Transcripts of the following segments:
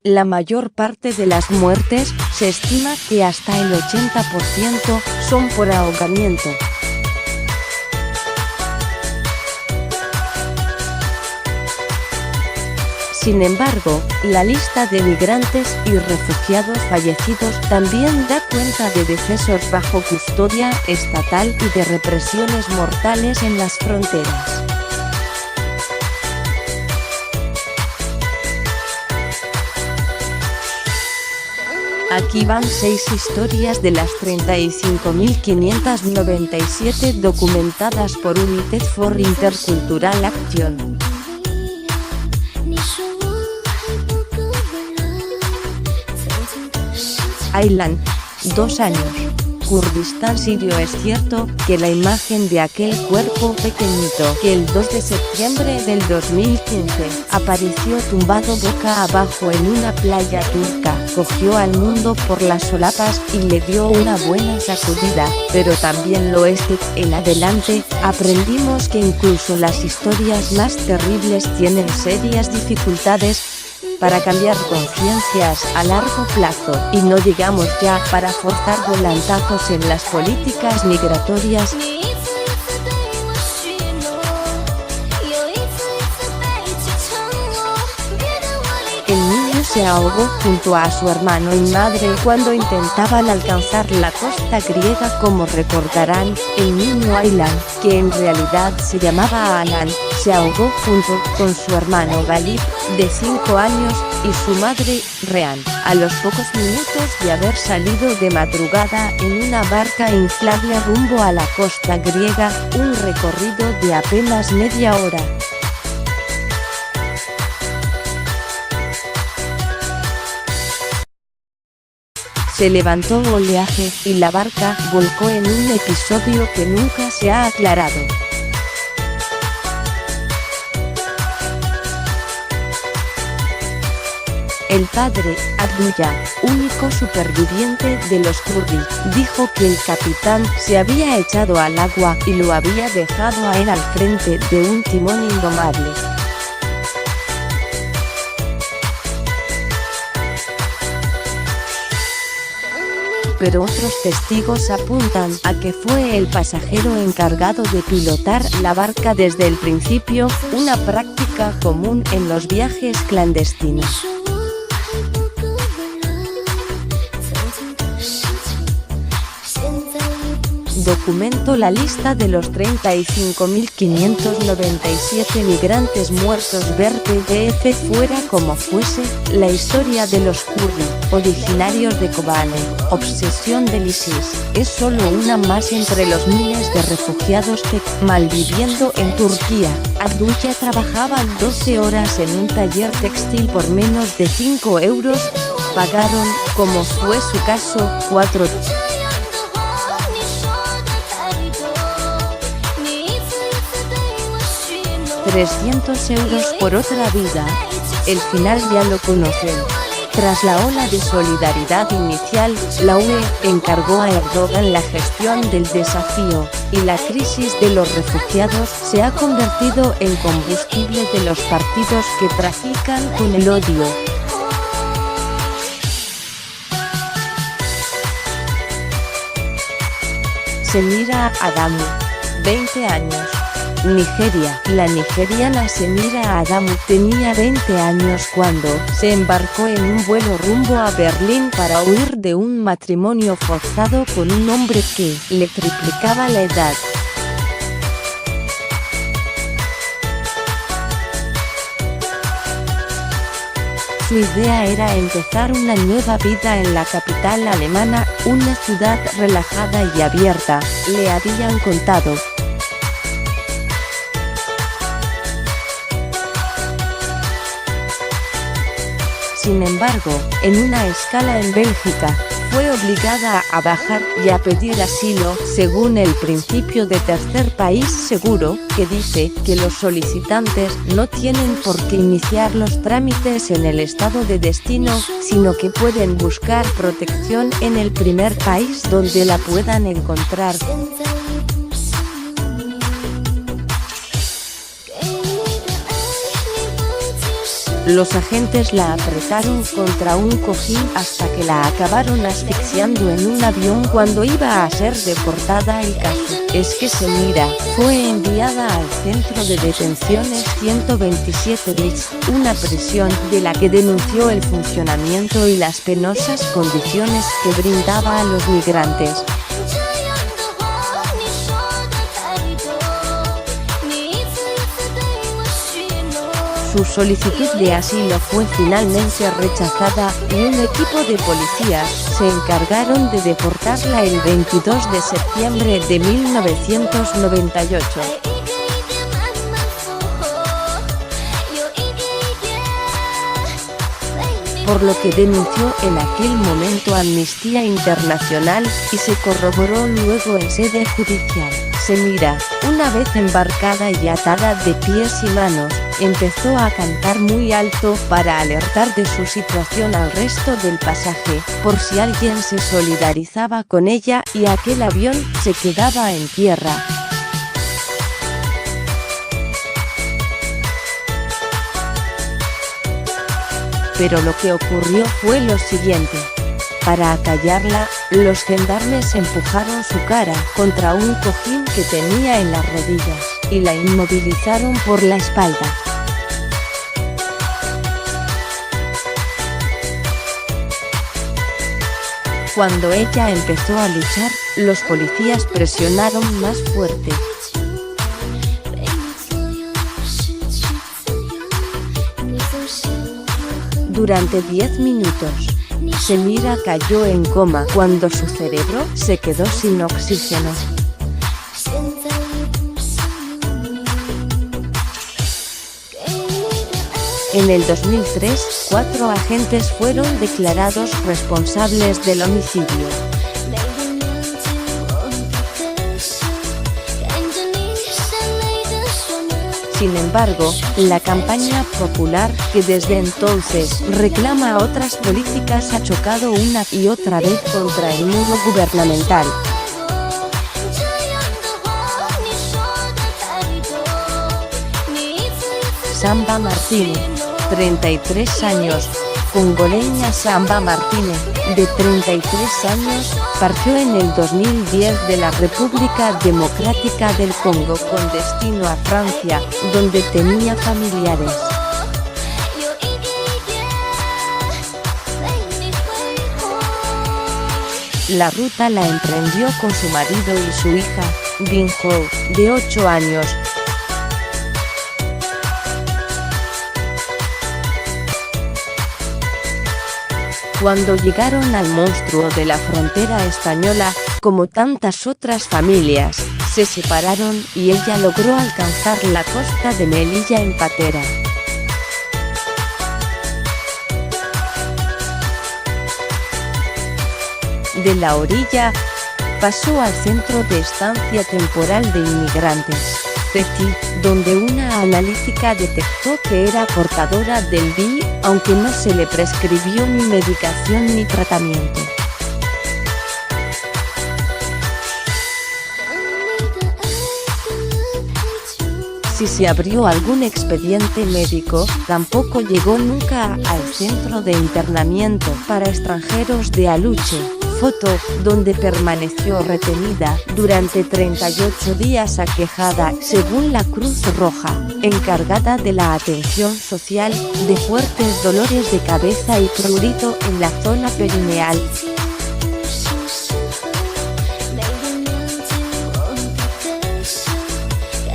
La mayor parte de las muertes, se estima que hasta el 80%, son por ahogamiento. Sin embargo, la lista de migrantes y refugiados fallecidos también da cuenta de decesos bajo custodia estatal y de represiones mortales en las fronteras. Aquí van 6 historias de las 35.597 documentadas por United for Intercultural Action. Aylan, 2 años. Kurdistán sirio. Es cierto que la imagen de aquel cuerpo pequeñito que el 2 de septiembre del 2015 apareció tumbado boca abajo en una playa turca, cogió al mundo por las solapas y le dio una buena sacudida, pero también lo es que, en adelante, aprendimos que incluso las historias más terribles tienen serias dificultades para cambiar conciencias a largo plazo, y no digamos ya para forzar volantazos en las políticas migratorias. El niño se ahogó junto a su hermano y madre cuando intentaban alcanzar la costa griega. Como recordarán, el niño Aylan, que en realidad se llamaba Alan, se ahogó junto con su hermano Galip, de 5 años, y su madre, Rehan, a los pocos minutos de haber salido de madrugada en una barca inflable rumbo a la costa griega, un recorrido de apenas media hora. Se levantó oleaje y la barca volcó en un episodio que nunca se ha aclarado. El padre, Abdullah, único superviviente de los kurdi, dijo que el capitán se había echado al agua y lo había dejado a él al frente de un timón indomable. Pero otros testigos apuntan a que fue el pasajero encargado de pilotar la barca desde el principio, una práctica común en los viajes clandestinos. Documento la lista de los 35.597 migrantes muertos. Ver PDF. Fuera como fuese, la historia de los kurdi, originarios de Kobane, obsesión del ISIS, es solo una más entre los miles de refugiados que, malviviendo en Turquía, Abdullah trabajaba 12 horas en un taller textil por menos de 5 euros. Pagaron, como fue su caso, 300 euros por otra vida. El final ya lo conocen. Tras la ola de solidaridad inicial, la UE encargó a Erdogan la gestión del desafío, y la crisis de los refugiados se ha convertido en combustible de los partidos que trafican con el odio. Semira Adamu, 20 años. Nigeria. La nigeriana Semira Adamu tenía 20 años cuando se embarcó en un vuelo rumbo a Berlín para huir de un matrimonio forzado con un hombre que le triplicaba la edad. Su idea era empezar una nueva vida en la capital alemana, una ciudad relajada y abierta, le habían contado. Sin embargo, en una escala en Bélgica, fue obligada a bajar y a pedir asilo, según el principio de tercer país seguro, que dice que los solicitantes no tienen por qué iniciar los trámites en el estado de destino, sino que pueden buscar protección en el primer país donde la puedan encontrar. Los agentes la apretaron contra un cojín hasta que la acabaron asfixiando en un avión cuando iba a ser deportada. El caso es que Semira fue enviada al centro de detenciones 127 Beach, una prisión de la que denunció el funcionamiento y las penosas condiciones que brindaba a los migrantes. Su solicitud de asilo fue finalmente rechazada y un equipo de policías se encargaron de deportarla el 22 de septiembre de 1998. Por lo que denunció en aquel momento Amnistía Internacional y se corroboró luego en sede judicial. Semira, una vez embarcada y atada de pies y manos, empezó a cantar muy alto para alertar de su situación al resto del pasaje, por si alguien se solidarizaba con ella y aquel avión se quedaba en tierra. Pero lo que ocurrió fue lo siguiente. Para acallarla, los gendarmes empujaron su cara contra un cojín que tenía en las rodillas, y la inmovilizaron por la espalda. Cuando ella empezó a luchar, los policías presionaron más fuerte. Durante 10 minutos, Semira cayó en coma cuando su cerebro se quedó sin oxígeno. En el 2003, 4 agentes fueron declarados responsables del homicidio. Sin embargo, la campaña popular, que desde entonces reclama otras políticas, ha chocado una y otra vez contra el muro gubernamental. Samba Martínez, 33 años. Congoleña Samba Martínez, de 33 años, partió en el 2010 de la República Democrática del Congo con destino a Francia, donde tenía familiares. La ruta la emprendió con su marido y su hija, Binho, de 8 años. Cuando llegaron al monstruo de la frontera española, como tantas otras familias, se separaron y ella logró alcanzar la costa de Melilla en patera. De la orilla, pasó al centro de estancia temporal de inmigrantes, CETI, donde una analítica detectó que era portadora del VIH, aunque no se le prescribió ni medicación ni tratamiento. Si se abrió algún expediente médico, tampoco llegó nunca al centro de internamiento para extranjeros de Aluche, Foto, donde permaneció retenida durante 38 días aquejada, según la Cruz Roja, encargada de la atención social, de fuertes dolores de cabeza y prurito en la zona perineal.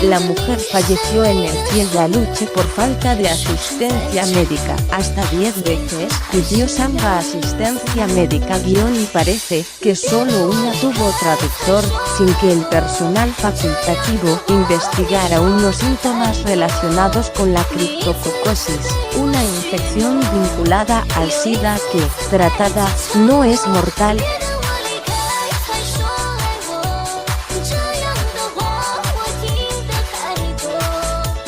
La mujer falleció en el CIE de Aluche por falta de asistencia médica. Hasta 10 veces pidió Samba asistencia médica y parece que solo una tuvo traductor, sin que el personal facultativo investigara unos síntomas relacionados con la criptococosis, una infección vinculada al SIDA que, tratada, no es mortal.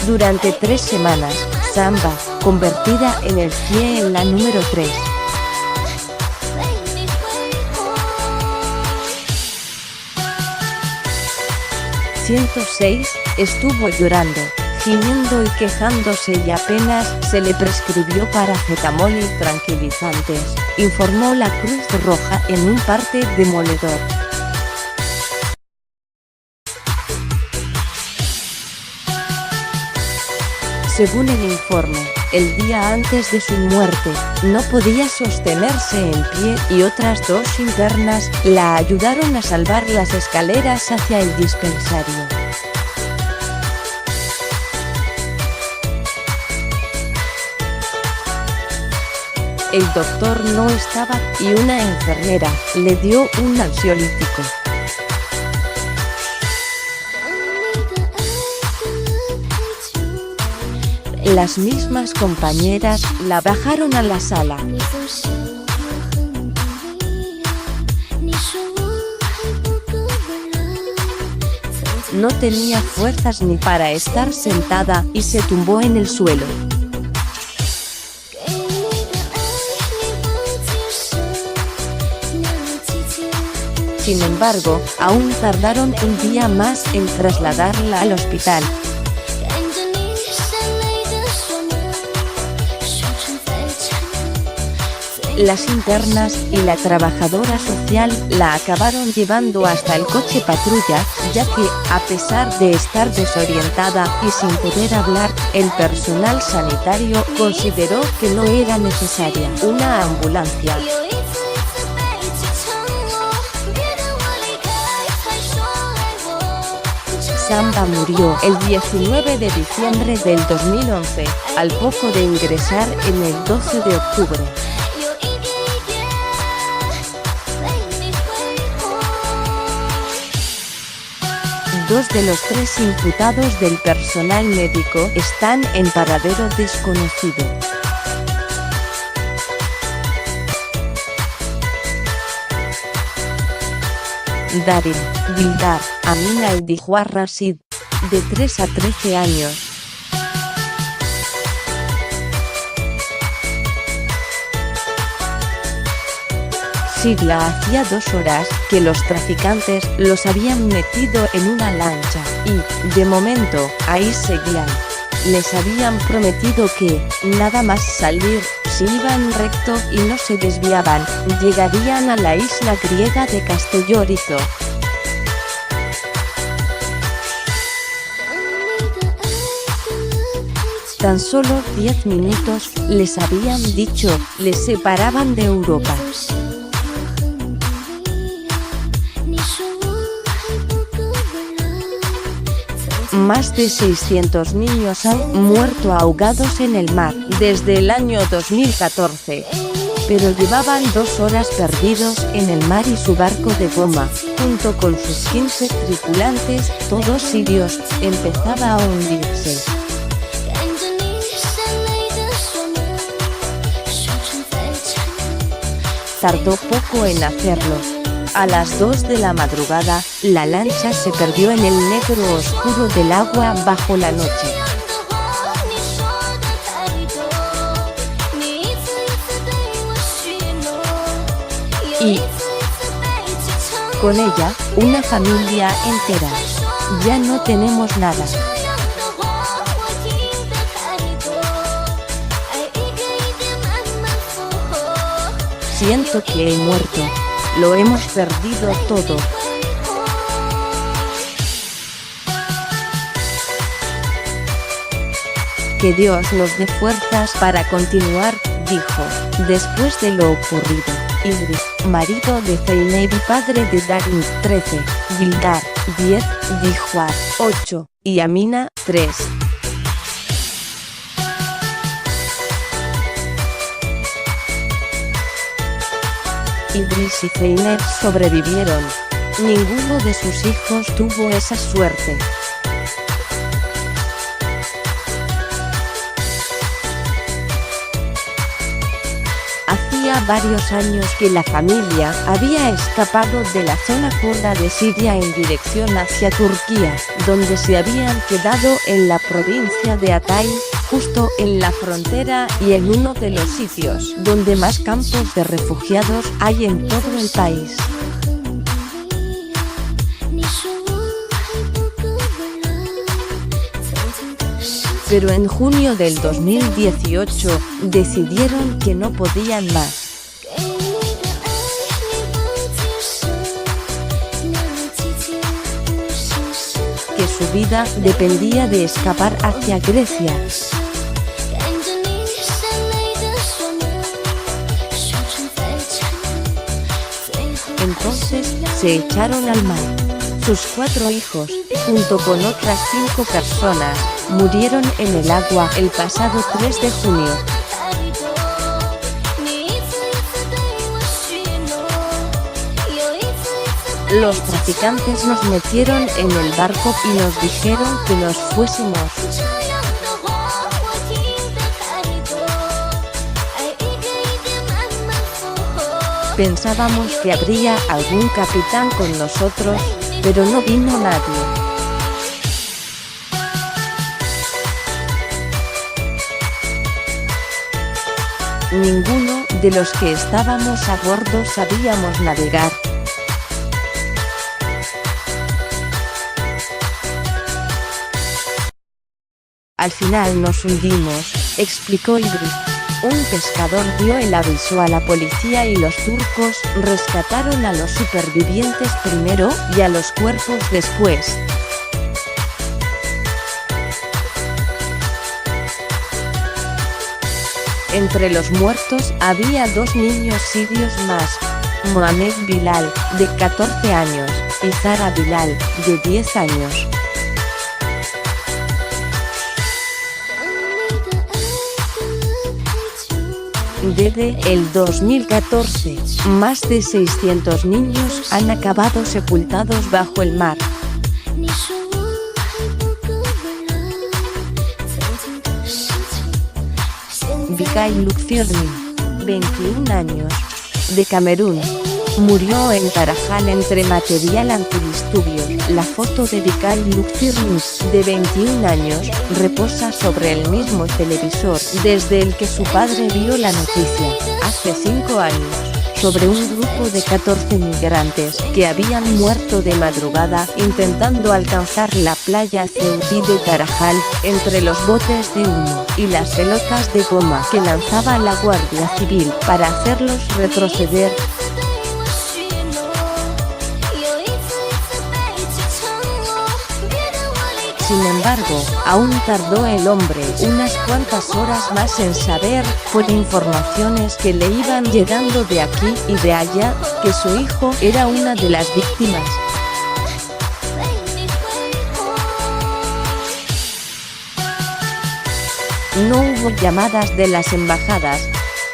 Durante 3 semanas, Samba, convertida en el CIE en la número 3. ...106, estuvo llorando, gimiendo y quejándose, y apenas se le prescribió paracetamol y tranquilizantes, informó la Cruz Roja en un parte demoledor. Según el informe, el día antes de su muerte, no podía sostenerse en pie y otras 2 internas la ayudaron a salvar las escaleras hacia el dispensario. El doctor no estaba y una enfermera le dio un ansiolítico. Las mismas compañeras la bajaron a la sala. No tenía fuerzas ni para estar sentada y se tumbó en el suelo. Sin embargo, aún tardaron un día más en trasladarla al hospital. Las internas y la trabajadora social la acabaron llevando hasta el coche patrulla, ya que, a pesar de estar desorientada y sin poder hablar, el personal sanitario consideró que no era necesaria una ambulancia. Samba murió el 19 de diciembre del 2011, al poco de ingresar en el 12 de octubre. Dos de los 3 imputados del personal médico están en paradero desconocido. Daryl, Gildar, Amina y Dijwar Rashid, de 3 a 13 años. Siria hacía 2 horas que los traficantes los habían metido en una lancha y, de momento, ahí seguían. Les habían prometido que, nada más salir, si iban recto y no se desviaban, llegarían a la isla griega de Castellorizo. Tan solo 10 minutos, les habían dicho, les separaban de Europa. Más de 600 niños han muerto ahogados en el mar desde el año 2014. Pero llevaban 2 horas perdidos en el mar y su barco de goma, junto con sus 15 tripulantes, todos sirios, empezaba a hundirse. Tardó poco en hacerlo. A las 2 de la madrugada, la lancha se perdió en el negro oscuro del agua bajo la noche. Y con ella, una familia entera. Ya no tenemos nada. Siento que he muerto. Lo hemos perdido todo. Que Dios nos dé fuerzas para continuar, dijo, después de lo ocurrido. Idris, marido de Zeynep y padre de Daryl, 13, Gildar, 10, Dijwar, 8, y Amina, 3. Idris y Zeynep sobrevivieron. Ninguno de sus hijos tuvo esa suerte. Hacía varios años que la familia había escapado de la zona kurda de Siria en dirección hacia Turquía, donde se habían quedado en la provincia de Hatay, justo en la frontera y en uno de los sitios donde más campos de refugiados hay en todo el país. pero en junio del 2018 decidieron que no podían más. Que su vida dependía de escapar hacia Grecia. Entonces, se echaron al mar. Sus 4 hijos, junto con otras 5 personas, murieron en el agua el pasado 3 de junio. Los traficantes nos metieron en el barco y nos dijeron que nos fuésemos. Pensábamos que habría algún capitán con nosotros, pero no vino nadie. Ninguno de los que estábamos a bordo sabíamos navegar. Al final nos hundimos, explicó Ibris. Un pescador dio el aviso a la policía y los turcos rescataron a los supervivientes primero y a los cuerpos después. Entre los muertos había 2 niños sirios más, Mohamed Bilal, de 14 años, y Zara Bilal, de 10 años. Desde el 2014, más de 600 niños han acabado sepultados bajo el mar. Bikay Lukfirni, 21 años, de Camerún, murió en Tarajal entre material antidisturbios. La foto de Bikay Lukfirni, de 21 años, reposa sobre el mismo televisor desde el que su padre vio la noticia, hace 5 años, sobre un grupo de 14 migrantes que habían muerto de madrugada intentando alcanzar la playa ceutí de Tarajal, entre los botes de humo y las pelotas de goma que lanzaba la Guardia Civil para hacerlos retroceder. Sin embargo, aún tardó el hombre unas cuantas horas más en saber, por informaciones que le iban llegando de aquí y de allá, que su hijo era una de las víctimas. No hubo llamadas de las embajadas,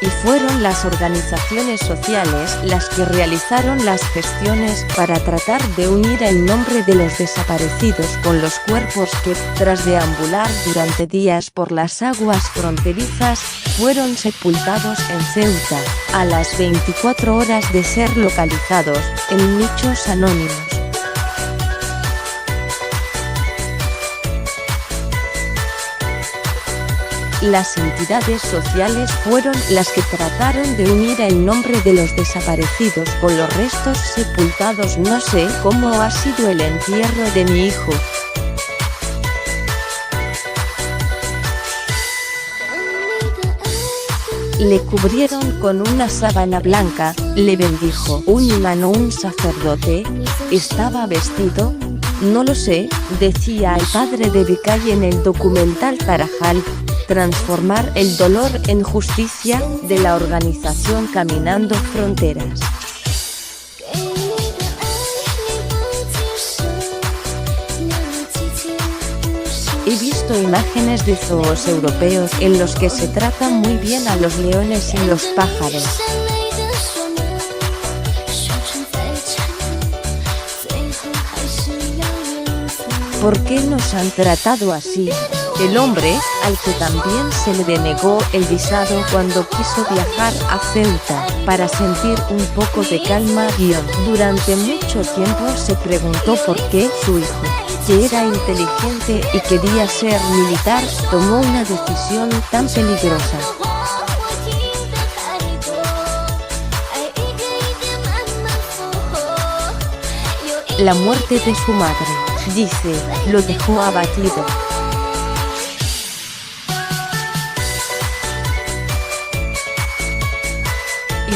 y fueron las organizaciones sociales las que realizaron las gestiones para tratar de unir el nombre de los desaparecidos con los cuerpos que, tras deambular durante días por las aguas fronterizas, fueron sepultados en Ceuta, a las 24 horas de ser localizados, en nichos anónimos. Las entidades sociales fueron las que trataron de unir el nombre de los desaparecidos con los restos sepultados. No sé cómo ha sido el entierro de mi hijo. Le cubrieron con una sábana blanca, le bendijo un imán o un sacerdote. ¿Estaba vestido? No lo sé, decía el padre de Bikay en el documental Tarajal. Transformar el dolor en justicia, de la organización Caminando Fronteras. He visto imágenes de zoos europeos en los que se trata muy bien a los leones y los pájaros. ¿Por qué nos han tratado así? El hombre, al que también se le denegó el visado cuando quiso viajar a Ceuta, para sentir un poco de calma. Durante mucho tiempo se preguntó por qué su hijo, que era inteligente y quería ser militar, tomó una decisión tan peligrosa. La muerte de su madre, dice, lo dejó abatido.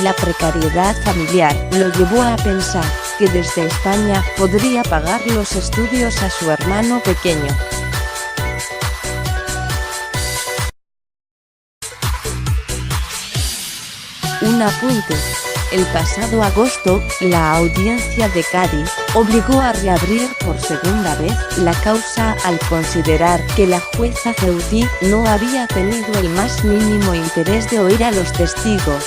y la precariedad familiar lo llevó a pensar que desde España podría pagar los estudios a su hermano pequeño. Un apunte. El pasado agosto, la Audiencia de Cádiz obligó a reabrir por segunda vez la causa al considerar que la jueza Ceutí no había tenido el más mínimo interés de oír a los testigos.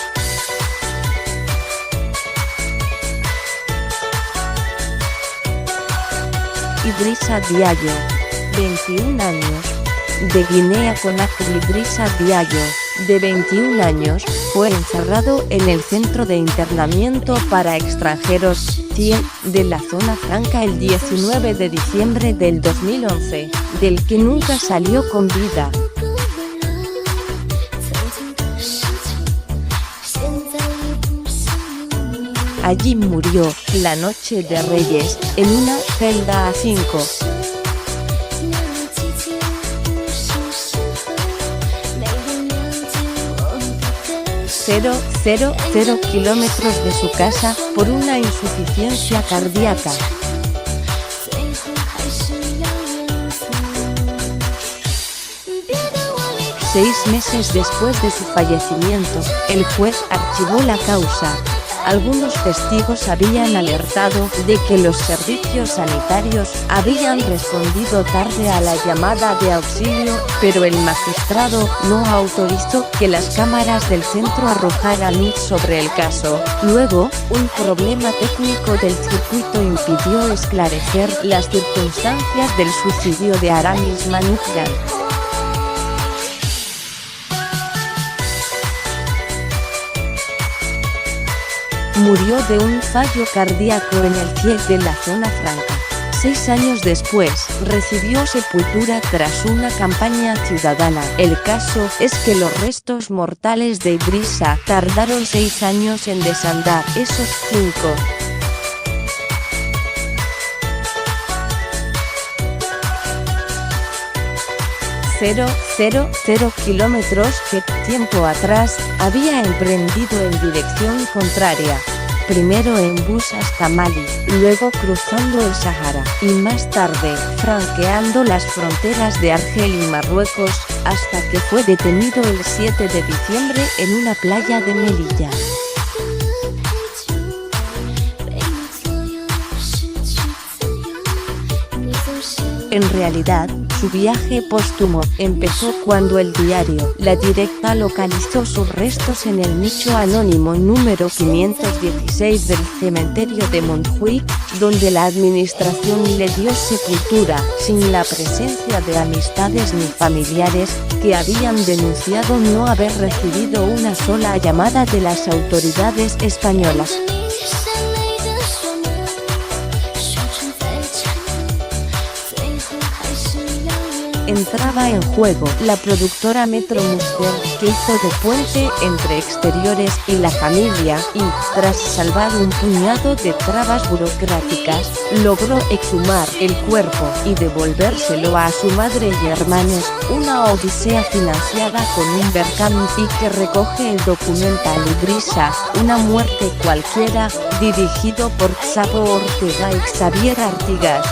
Idrissa Diallo, 21 años. De Guinea-Conakry. Idrissa Diallo, de 21 años, fue encerrado en el Centro de Internamiento para Extranjeros, CIE, de la Zona Franca el 19 de diciembre del 2011, del que nunca salió con vida. Allí murió, la noche de Reyes, en una celda A5. 0,000 kilómetros de su casa, por una insuficiencia cardíaca. Seis meses después de su fallecimiento, el juez archivó la causa. Algunos testigos habían alertado de que los servicios sanitarios habían respondido tarde a la llamada de auxilio, pero el magistrado no autorizó que las cámaras del centro arrojaran luz sobre el caso. Luego, un problema técnico del circuito impidió esclarecer las circunstancias del suicidio de Aramis Manukyan. Murió de un fallo cardíaco en el CIE de la Zona Franca. 6 años después, recibió sepultura tras una campaña ciudadana. El caso es que los restos mortales de Idrissa tardaron 6 años en desandar esos 5. Kilómetros que, tiempo atrás, había emprendido en dirección contraria. Primero en bus hasta Mali, luego cruzando el Sahara, y más tarde, franqueando las fronteras de Argel y Marruecos, hasta que fue detenido el 7 de diciembre en una playa de Melilla. En realidad, su viaje póstumo empezó cuando el diario La Directa localizó sus restos en el nicho anónimo número 516 del cementerio de Montjuïc, donde la administración le dio sepultura, sin la presencia de amistades ni familiares, que habían denunciado no haber recibido una sola llamada de las autoridades españolas. Entraba en juego la productora Metro Muster, que hizo de puente entre exteriores y la familia y, tras salvar un puñado de trabas burocráticas, logró exhumar el cuerpo y devolvérselo a su madre y hermanos, una odisea financiada con un Berkami y que recoge el documental Idrissa, una muerte cualquiera, dirigido por Xapo Ortega y Xavier Artigas.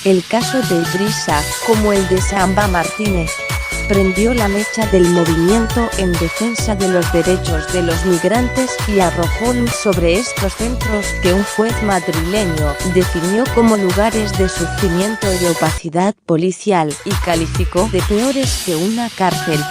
El caso de Idrissa, como el de Samba Martínez, prendió la mecha del movimiento en defensa de los derechos de los migrantes y arrojó luz sobre estos centros que un juez madrileño definió como lugares de sufrimiento y opacidad policial y calificó de peores que una cárcel.